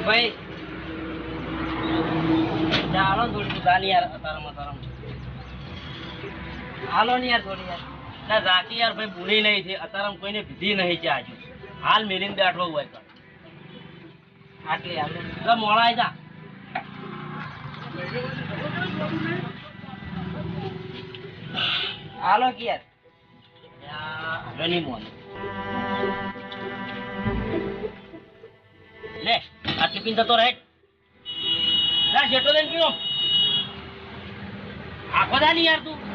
ભાઈ ચાલો થોડી ગાલી યાર તારામાં હાલો ને યાર થોડી યાર ના રાતી યાર ભાઈ ભૂલી નહીં છે અત્યારે કોઈને પીધી નહીં છે આજુ હાલ મેલીને બેઠો હોય તો આટલી હાલ મોડા આવી જા હાલો કે યાર રની મોન લે આટલી પીન તો રહે ના જેટલો લઈને પીવો આખો દા નહીં યાર તું